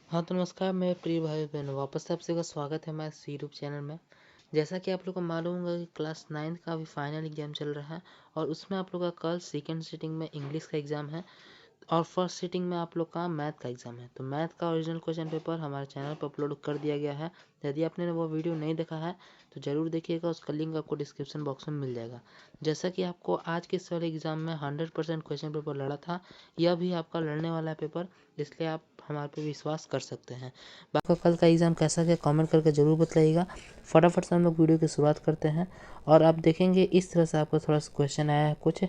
हाँ तो नमस्कार मेरे प्रिय भाई बहनों, वापस से आप सभी का स्वागत है हमारे यूट्यूब चैनल में। जैसा कि आप लोग को मालूम होगा कि क्लास 9 का अभी फाइनल एग्जाम चल रहा है और उसमें आप लोग का कल सेकंड सिटिंग में इंग्लिश का एग्ज़ाम है और फर्स्ट सिटिंग में आप लोग का मैथ का एग्ज़ाम है। तो मैथ का ओरिजिनल क्वेश्चन पेपर हमारे चैनल पर अपलोड कर दिया गया है। यदि आपने वो वीडियो नहीं देखा है तो ज़रूर देखिएगा, उसका लिंक आपको डिस्क्रिप्शन बॉक्स में मिल जाएगा। जैसा कि आपको आज के इस वाले एग्ज़ाम में 100% क्वेश्चन पेपर लड़ा था, यह भी आपका लड़ने वाला है पेपर, इसलिए आप हमारे पे विश्वास कर सकते हैं। बाकी कल का एग्ज़ाम कैसा गया कमेंट करके ज़रूर बताइएगा। फटाफट से हम लोग वीडियो की शुरुआत करते हैं और आप देखेंगे इस तरह से आपको थोड़ा सा क्वेश्चन आया है कुछ,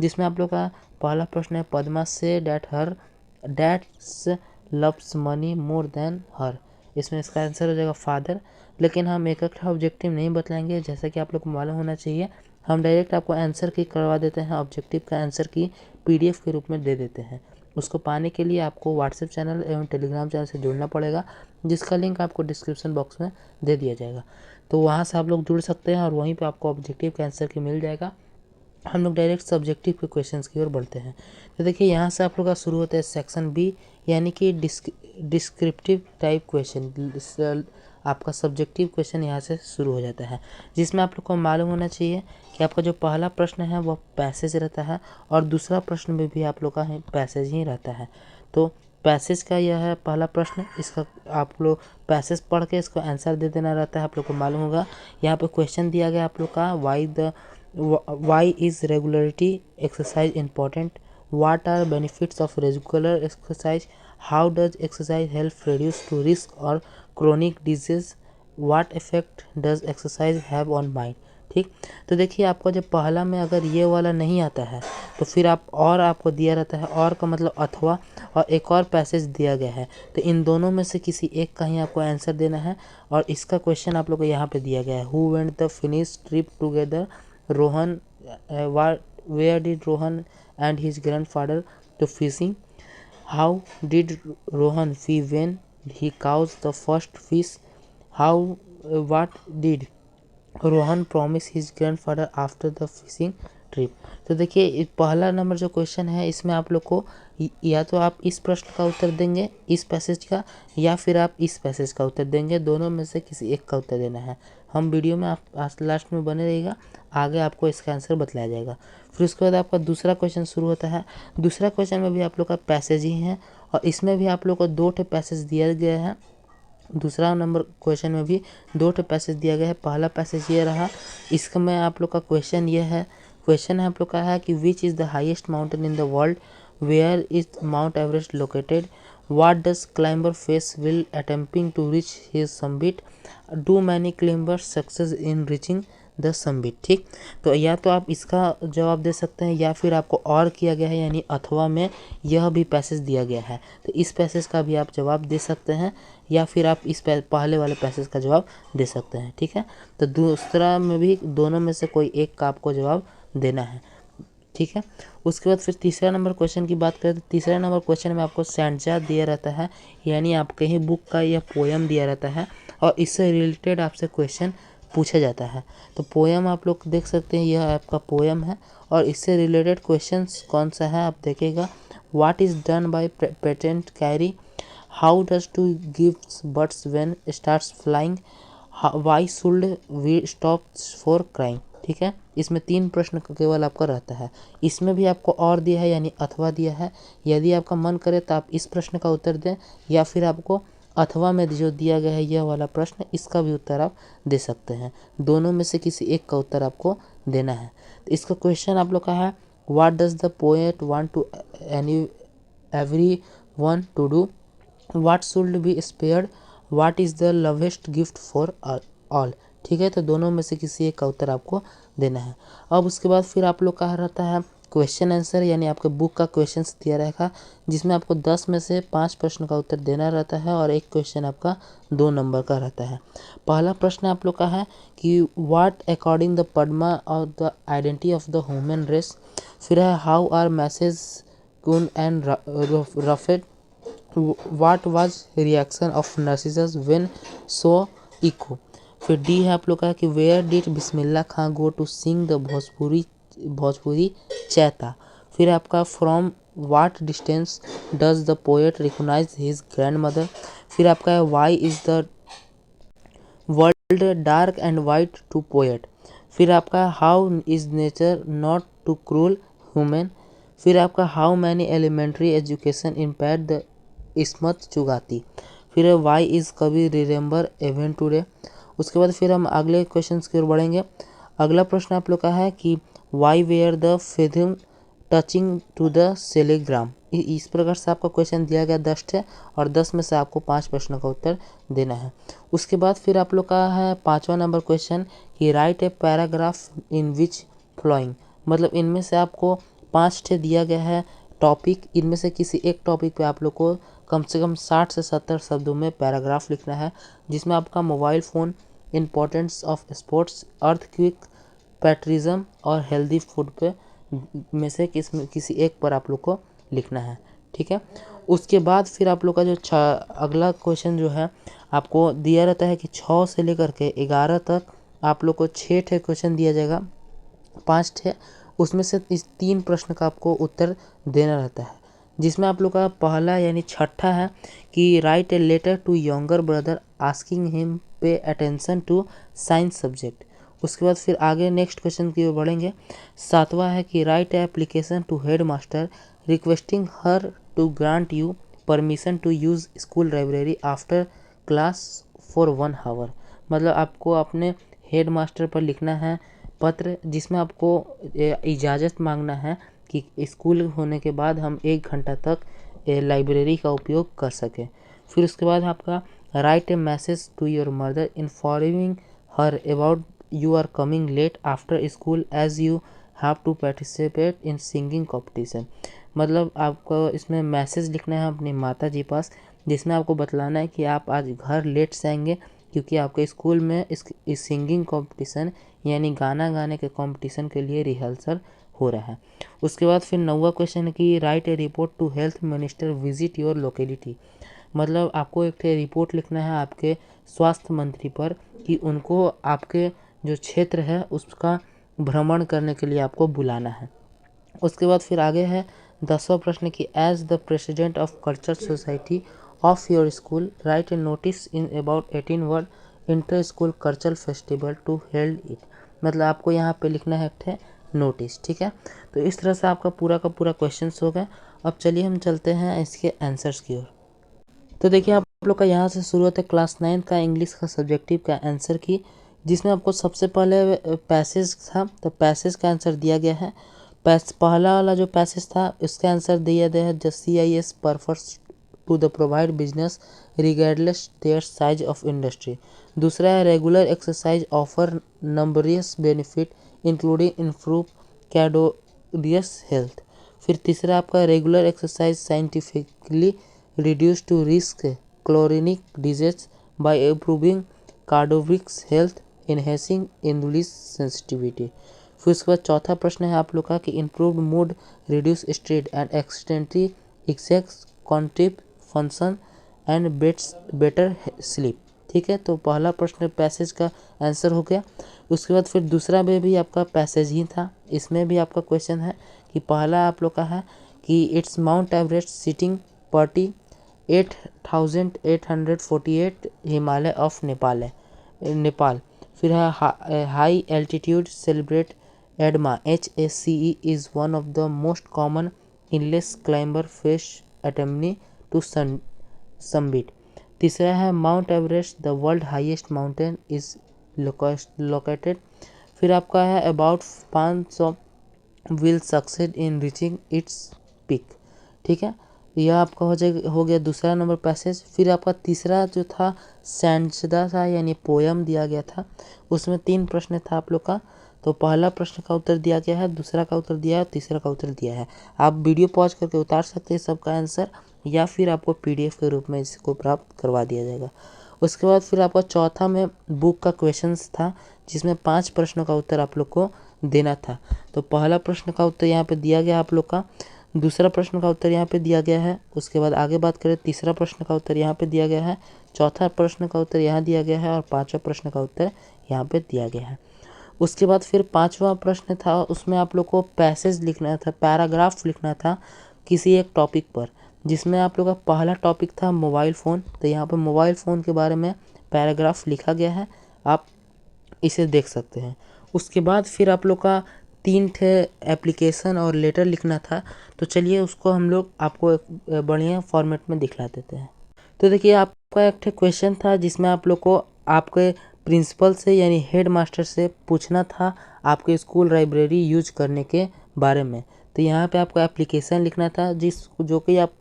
जिसमें आप लोग का पहला प्रश्न है पद्मा से that's loves money more than her. इसमें इसका आंसर हो जाएगा फादर। लेकिन हम एक एक ऑब्जेक्टिव नहीं बतलाएंगे, जैसा कि आप लोग को मालूम होना चाहिए। हम डायरेक्ट आपको आंसर की करवा देते हैं, ऑब्जेक्टिव का आंसर की पीडीएफ के रूप में दे देते हैं। उसको पाने के लिए आपको व्हाट्सएप चैनल एवं टेलीग्राम चैनल से जुड़ना पड़ेगा, जिसका लिंक आपको डिस्क्रिप्शन बॉक्स में दे दिया जाएगा। तो वहाँ से आप लोग जुड़ सकते हैं और वहीं पे आपको ऑब्जेक्टिव का आंसर की मिल जाएगा। हम लोग डायरेक्ट सब्जेक्टिव के क्वेश्चंस की ओर बढ़ते हैं। तो देखिए यहाँ से आप लोग का शुरू होता है सेक्शन बी, यानी कि डिस्क्रिप्टिव टाइप क्वेश्चन। आपका सब्जेक्टिव क्वेश्चन यहाँ से शुरू हो जाता है, जिसमें आप लोग को मालूम होना चाहिए कि आपका जो पहला प्रश्न है वह पैसेज रहता है और दूसरा प्रश्न में भी आप लोग का पैसेज ही रहता है। तो पैसेज का यह है पहला प्रश्न, इसका आप लोग पैसेज पढ़ के इसको आंसर दे देना रहता है। आप लोग को मालूम होगा यहाँ पे क्वेश्चन दिया गया आप लोग का, why is regularity exercise important, what are benefits of regular exercise, how does exercise help reduce to risk or chronic disease, what effect does exercise have on mind। ठीक, तो देखिए आपको जब पहला में अगर ये वाला नहीं आता है तो फिर आप और आपको दिया रहता है, और का मतलब अथवा, और एक और पैसेज दिया गया है। तो इन दोनों में से किसी एक का ही आपको आंसर देना है और इसका क्वेश्चन आप लोग को यहाँ पे दिया गया है। Who went the finish trip together, Rohan, where did Rohan and his grandfather to fishing? How did Rohan feel when he caught the first fish? What did Rohan promise his grandfather after the fishing trip. तो देखिए पहला number जो question है इसमें आप लोग को या तो आप इस प्रश्न का उत्तर देंगे इस पैसेज का, या फिर आप इस पैसेज का उत्तर देंगे। दोनों में से किसी एक का उत्तर देना है। हम वीडियो में आप लास्ट में बने रहिएगा, आगे आपको इसका आंसर बतलाया जाएगा। फिर उसके बाद आपका दूसरा क्वेश्चन शुरू होता है। दूसरा क्वेश्चन में भी आप लोग का पैसेज ही है और इसमें भी आप लोग को दो पैसेज दिया गया है। दूसरा नंबर क्वेश्चन में भी दो पैसेज दिया गया है। पहला पैसेज ये रहा, इसका में आप लोग का क्वेश्चन ये है, क्वेश्चन है आप लोग का है कि which is the highest mountain in the world, where is Mount Everest located, what does climber face will attempting to reach his summit, do many climbers success in reaching the summit. ठीक, तो या तो आप इसका जवाब दे सकते हैं या फिर आपको और किया गया है यानी अथवा में यह भी पैसेज दिया गया है, तो इस पैसेज का भी आप जवाब दे सकते हैं या फिर आप इस पहले वाले पैसेज का जवाब दे सकते हैं। ठीक है, तो दूसरा में भी दोनों में से कोई एक का आपको जवाब देना है। ठीक है, उसके बाद फिर तीसरा नंबर क्वेश्चन की बात करें तो तीसरा नंबर क्वेश्चन में आपको स्टैंजा दिया रहता है, यानी आपके ही बुक का यह पोयम दिया रहता है और इससे रिलेटेड आपसे क्वेश्चन पूछा जाता है। तो पोयम आप लोग देख सकते हैं, यह आपका पोयम है और इससे रिलेटेड क्वेश्चन कौन सा है आप देखिएगा। What is done by patent carry, how does to gives birds when starts flying, why should we stop for crying. ठीक है, इसमें 3 प्रश्न केवल आपका रहता है। इसमें भी आपको और दिया है यानी अथवा दिया है। यदि आपका मन करे तो आप इस प्रश्न का उत्तर दें या फिर आपको अथवा में जो दिया गया है यह वाला प्रश्न, इसका भी उत्तर आप दे सकते हैं। दोनों में से किसी एक का उत्तर आपको देना है। तो इसका क्वेश्चन आप लोग का है, what does the poet want to every one to do, what should be spared, what is the loveliest gift for all. ठीक है, तो दोनों में से किसी एक का उत्तर आपको देना है। अब उसके बाद फिर आप लोग का रहता है क्वेश्चन आंसर, यानी आपके बुक का क्वेश्चंस दिया रहेगा, जिसमें आपको 10 में से 5 प्रश्न का उत्तर देना रहता है और एक क्वेश्चन आपका 2 नंबर का रहता है। पहला प्रश्न आप लोग का है कि what according the Padma of the identity of the human race. फिर है हाउ आर मैसेज कून एंड रफेड, what was reaction of Narcissus when saw Echo. फिर डी है आप लोग का कि where did Bismillah Khan go to sing the Bhojpuri Chaita. फिर आपका from what distance does the poet recognise his grand mother. फिर आपका है why is the world dark and white to poet. फिर आपका how is nature not too cruel human. फिर आपका how many elementary education impact the Ismat Chughtai. फिर why is kavi remember even today. उसके बाद फिर हम अगले क्वेश्चन की ओर बढ़ेंगे। अगला प्रश्न आप लोग का है कि why were the film touching to the सेलेग्राम। इस प्रकार से आपका क्वेश्चन दिया गया 10 है और 10 में से आपको 5 प्रश्नों का उत्तर देना है। उसके बाद फिर आप लोग का है 5वां नंबर क्वेश्चन कि write a paragraph in which flowing. मतलब इनमें से आपको 5 ठे दिया गया है टॉपिक, इनमें से किसी एक टॉपिक पे आप लोग को कम से कम 60 से 70 शब्दों में पैराग्राफ लिखना है, जिसमें आपका mobile phone, importance of sports, earthquake, patriotism और हेल्दी फूड पे में से किसी एक पर आप लोग को लिखना है। ठीक है, उसके बाद फिर आप लोग का जो अगला क्वेश्चन जो है आपको दिया रहता है कि 6 से लेकर के 11 तक आप लोग को 6 ठे क्वेश्चन दिया जाएगा, 5 ठे, उसमें से इस 3 प्रश्न का आपको उत्तर देना रहता है, जिसमें आप लोग का पहला यानी छठा है कि write a letter to younger brother asking him pay attention to science subject. उसके बाद फिर आगे नेक्स्ट क्वेश्चन की ओर बढ़ेंगे। 7वां है कि write a application to head master requesting her to grant you permission to use school library after class for 1 hour. मतलब आपको अपने हेड मास्टर पर लिखना है पत्र, जिसमें आपको इजाज़त मांगना है कि स्कूल होने के बाद हम 1 घंटा तक लाइब्रेरी का उपयोग कर सकें। फिर उसके बाद आपका write a message to your mother informing her about you are coming late after school as you have to participate in singing competition. मतलब आपको इसमें मैसेज लिखना है अपनी माता जी पास, जिसमें आपको बतलाना है कि आप आज घर लेट से आएंगे क्योंकि आपके स्कूल में इस सिंगिंग कंपटीशन यानी गाना गाने के कंपटीशन के लिए रिहर्सल हो रहा है। उसके बाद फिर 9वां क्वेश्चन है कि write a report to health minister visit your locality. मतलब आपको एक रिपोर्ट लिखना है आपके स्वास्थ्य मंत्री पर कि उनको आपके जो क्षेत्र है उसका भ्रमण करने के लिए आपको बुलाना है। उसके बाद फिर आगे है 10वां प्रश्न कि as the president of culture society of your school write a notice in about 18 word inter school cultural festival to held it. मतलब आपको यहाँ पे लिखना है नोटिस। ठीक है, तो इस तरह से आपका पूरा का पूरा क्वेश्चन हो गया। अब चलिए हम चलते हैं इसके आंसर्स की ओर। तो देखिए आप लोग का यहाँ से शुरुआत है क्लास 9 का इंग्लिश का सब्जेक्टिव का आंसर की, जिसमें आपको सबसे पहले पैसेज था, तो पैसेज का आंसर दिया गया है। पहला वाला जो पैसेज था उसका आंसर दिया गया है just CIS performs to the provide business regardless their size of industry. दूसरा है regular exercise offer numerous benefit including improve कैडोरियस हेल्थ। फिर तीसरा आपका regular exercise scientifically reduce to risk chronic disease by improving cardiovascular health, enhancing insulin sensitivity। फिर उसके बाद चौथा प्रश्न है आप लोग का कि improved mood, reduce stress and extensively access cognitive function and better sleep. ठीक है, तो पहला प्रश्न पैसेज का आंसर हो गया। उसके बाद फिर दूसरा में भी आपका पैसेज ही था, इसमें भी आपका क्वेश्चन है कि पहला आप लोग का है कि it's Mount Everest sitting pretty 8848 Himalaya of Nepal है नेपाल। फिर है high altitude cerebral oedema HACE is one of the most common इनलेस climber face attempting to summit. तीसरा है Mount Everest the world highest mountain is located. फिर आपका है about 500 will succeed in reaching its peak. ठीक है, यह आपका हो गया दूसरा नंबर पैसेज। फिर आपका तीसरा जो था सैंसदा था यानी पोयम दिया गया था, उसमें 3 प्रश्न था आप लोग का। तो पहला प्रश्न का उत्तर दिया गया है, दूसरा का उत्तर दिया है, तीसरा का उत्तर दिया है। आप वीडियो पॉज करके उतार सकते हैं सबका आंसर, या फिर आपको PDF के रूप में इसको प्राप्त करवा दिया जाएगा। उसके बाद फिर आपका चौथा में बुक का क्वेश्चंस था, जिसमें 5 प्रश्नों का उत्तर आप लोग को देना था। तो पहला प्रश्न का उत्तर यहाँ पे दिया गया आप लोग का, दूसरा प्रश्न का उत्तर यहाँ पे दिया गया है। उसके बाद आगे बात करें, तीसरा प्रश्न का उत्तर यहाँ पे दिया गया है, चौथा प्रश्न का उत्तर यहाँ दिया गया है और 5वां प्रश्न का उत्तर यहाँ पे दिया गया है। उसके बाद फिर 5वां प्रश्न था, उसमें आप लोग को पैसेज लिखना था, पैराग्राफ लिखना था। किसी एक टॉपिक पर, जिसमें आप लोग का पहला टॉपिक था मोबाइल फ़ोन। तो यहाँ पर मोबाइल फ़ोन के बारे में पैराग्राफ लिखा गया है, आप इसे देख सकते हैं। उसके बाद फिर आप लोग का 3 ठे एप्लीकेशन और लेटर लिखना था। तो चलिए उसको हम लोग आपको एक बढ़िया फॉर्मेट में दिखला देते हैं। तो देखिए आपका एक ठे क्वेश्चन था जिसमें आप लोग को आपके प्रिंसिपल से यानी हेड मास्टर से पूछना था आपके स्कूल लाइब्रेरी यूज करने के बारे में। तो यहाँ पे आपको एप्लीकेशन लिखना था जो कि आप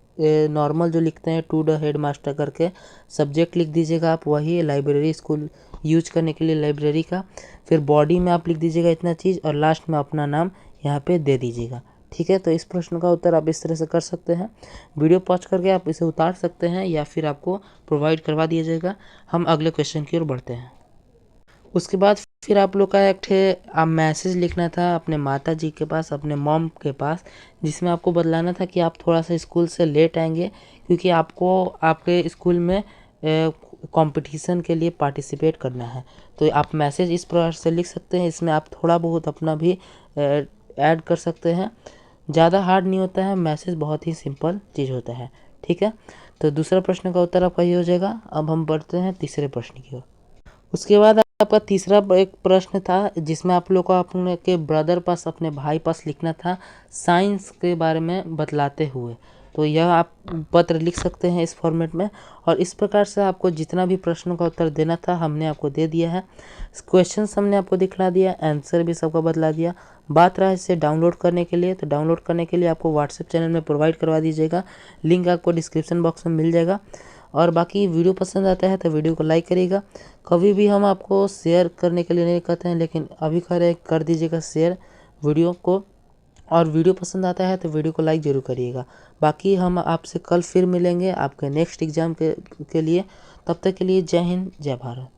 नॉर्मल जो लिखते हैं टू द हेड मास्टर करके सब्जेक्ट लिख दीजिएगा आप वही लाइब्रेरी स्कूल यूज करने के लिए लाइब्रेरी का। फिर बॉडी में आप लिख दीजिएगा इतना चीज़ और लास्ट में अपना नाम यहाँ पे दे दीजिएगा। ठीक है, तो इस प्रश्न का उत्तर आप इस तरह से कर सकते हैं। वीडियो पॉज करके आप इसे उतार सकते हैं या फिर आपको प्रोवाइड करवा दिया जाएगा। हम अगले क्वेश्चन की ओर बढ़ते हैं। उसके बाद फिर आप लोग का एक ठे आप मैसेज लिखना था अपने माता जी के पास, अपने मॉम के पास, जिसमें आपको बतलाना था कि आप थोड़ा सा स्कूल से लेट आएंगे क्योंकि आपको आपके स्कूल में कंपटीशन के लिए पार्टिसिपेट करना है। तो आप मैसेज इस प्रकार से लिख सकते हैं, इसमें आप थोड़ा बहुत अपना भी ऐड कर सकते हैं। ज़्यादा हार्ड नहीं होता है, मैसेज बहुत ही सिंपल चीज़ होता है। ठीक है, तो दूसरा प्रश्न का उत्तर आपका ये हो जाएगा। अब हम बढ़ते हैं तीसरे प्रश्न की ओर। उसके बाद आपका तीसरा एक प्रश्न था जिसमें आप लोग को अपने के ब्रदर पास, अपने भाई पास लिखना था साइंस के बारे में बतलाते हुए। तो यह आप पत्र लिख सकते हैं इस फॉर्मेट में। और इस प्रकार से आपको जितना भी प्रश्नों का उत्तर देना था हमने आपको दे दिया है। क्वेश्चन हमने आपको दिखला दिया, आंसर भी सबका बतला दिया। बात रहा इसे डाउनलोड करने के लिए, तो डाउनलोड करने के लिए आपको व्हाट्सएप चैनल में प्रोवाइड करवा दीजिएगा, लिंक आपको डिस्क्रिप्शन बॉक्स में मिल जाएगा। और बाकी वीडियो पसंद आता है तो वीडियो को लाइक करिएगा। कभी भी हम आपको शेयर करने के लिए नहीं कहते हैं, लेकिन अभी कह रहे हैं कर दीजिएगा शेयर वीडियो को। और वीडियो पसंद आता है तो वीडियो को लाइक ज़रूर करिएगा। बाकी हम आपसे कल फिर मिलेंगे आपके नेक्स्ट एग्ज़ाम के लिए। तब तक के लिए जय हिंद, जय भारत।